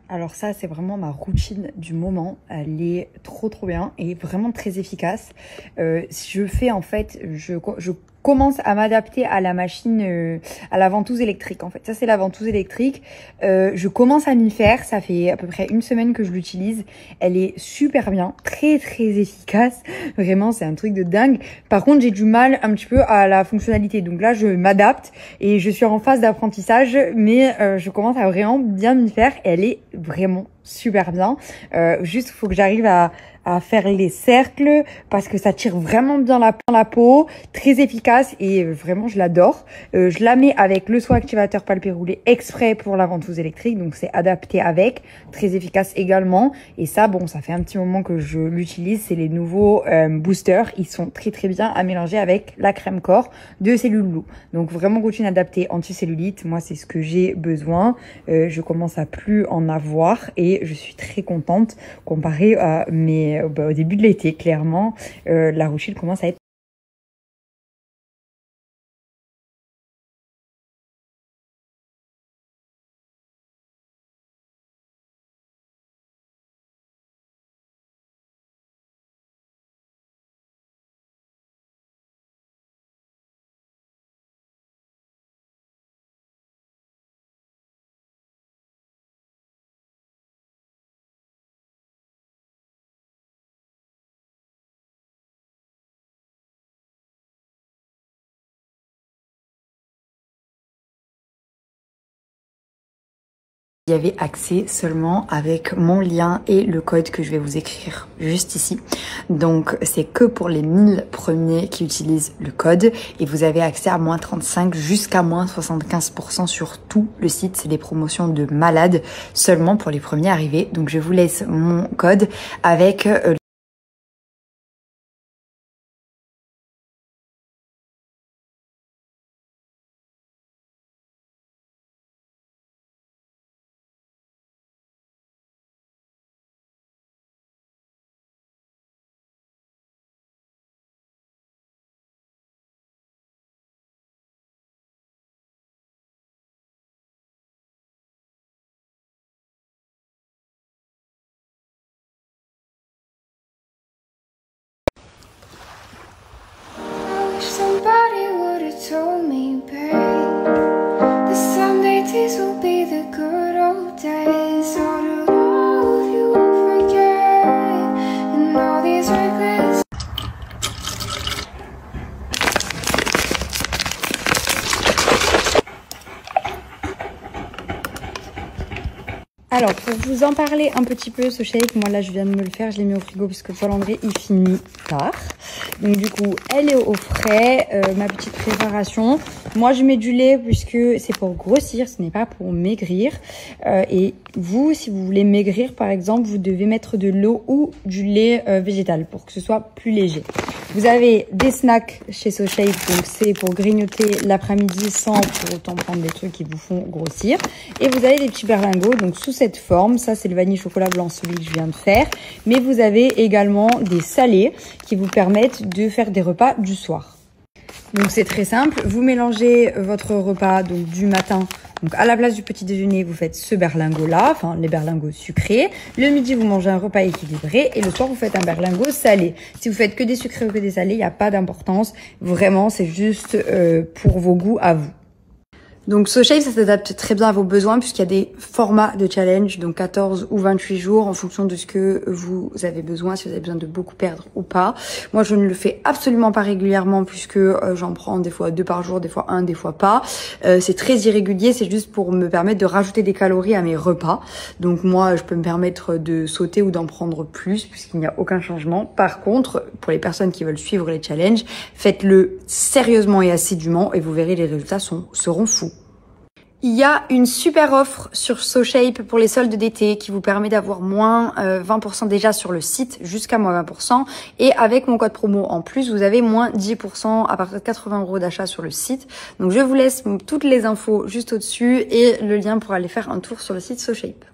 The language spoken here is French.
Alors ça, c'est vraiment ma routine du moment. Elle est trop bien et vraiment très efficace. Je fais en fait, je commence à m'adapter à la machine, à la ventouse électrique en fait. Ça, c'est la ventouse électrique. Je commence à m'y faire. Ça fait à peu près une semaine que je l'utilise. Elle est super bien, très efficace. Vraiment, c'est un truc de dingue. Par contre, j'ai du mal un petit peu à la fonctionnalité. Donc là, je m'adapte et je suis en phase d'apprentissage, mais je commence à vraiment bien m'y faire. Et elle est vraiment super bien. Juste, faut que j'arrive à faire les cercles parce que ça tire vraiment bien la peau, très efficace et vraiment je l'adore. Je la mets avec le soin activateur palpé roulé exprès pour la ventouse électrique, donc c'est adapté avec, très efficace également. Et ça, bon, ça fait un petit moment que je l'utilise, c'est les nouveaux boosters, ils sont très bien à mélanger avec la crème corps de Cellulou. Donc vraiment routine adaptée anti-cellulite, moi c'est ce que j'ai besoin. Je commence à plus en avoir et je suis très contente comparé à au début de l'été, clairement, la routine commence à être... J'y avais accès seulement avec mon lien et le code que je vais vous écrire juste ici. Donc c'est que pour les 1000 premiers qui utilisent le code et vous avez accès à moins 35 jusqu'à moins 75% sur tout le site. C'est des promotions de malades seulement pour les premiers arrivés. Donc je vous laisse mon code avec... Somebody would have told me, babe, the Sunday days will be the good old days. All the love you won't forget, and all these records. Alors, pour vous en parler un petit peu, ce shake, moi là je viens de me le faire, je l'ai mis au frigo puisque Paul André il finit tard. Donc du coup, elle est au frais, ma petite préparation. Moi je mets du lait puisque c'est pour grossir, ce n'est pas pour maigrir. Et vous, si vous voulez maigrir par exemple, vous devez mettre de l'eau ou du lait végétal pour que ce soit plus léger. Vous avez des snacks chez SoShape, donc c'est pour grignoter l'après-midi sans pour autant prendre des trucs qui vous font grossir. Et vous avez des petits berlingots, donc sous cette forme, ça c'est le vanille chocolat blanc, celui que je viens de faire. Mais vous avez également des salés qui vous permettent de faire des repas du soir. Donc c'est très simple, vous mélangez votre repas donc du matin. Donc à la place du petit déjeuner, vous faites ce berlingot là, enfin les berlingots sucrés. Le midi, vous mangez un repas équilibré et le soir, vous faites un berlingot salé. Si vous faites que des sucrés ou que des salés, il n'y a pas d'importance. Vraiment, c'est juste pour vos goûts à vous. Donc SoShape, ça s'adapte très bien à vos besoins puisqu'il y a des formats de challenge, donc 14 ou 28 jours en fonction de ce que vous avez besoin, si vous avez besoin de beaucoup perdre ou pas. Moi, je ne le fais absolument pas régulièrement puisque j'en prends des fois 2 par jour, des fois 1, des fois pas. C'est très irrégulier, c'est juste pour me permettre de rajouter des calories à mes repas. Donc moi, je peux me permettre de sauter ou d'en prendre plus puisqu'il n'y a aucun changement. Par contre, pour les personnes qui veulent suivre les challenges, faites-le sérieusement et assidûment et vous verrez les résultats seront fous. Il y a une super offre sur SoShape pour les soldes d'été qui vous permet d'avoir moins 20% déjà sur le site jusqu'à moins 20%. Et avec mon code promo en plus, vous avez moins 10% à partir de 80 € d'achat sur le site. Donc je vous laisse toutes les infos juste au-dessus et le lien pour aller faire un tour sur le site SoShape.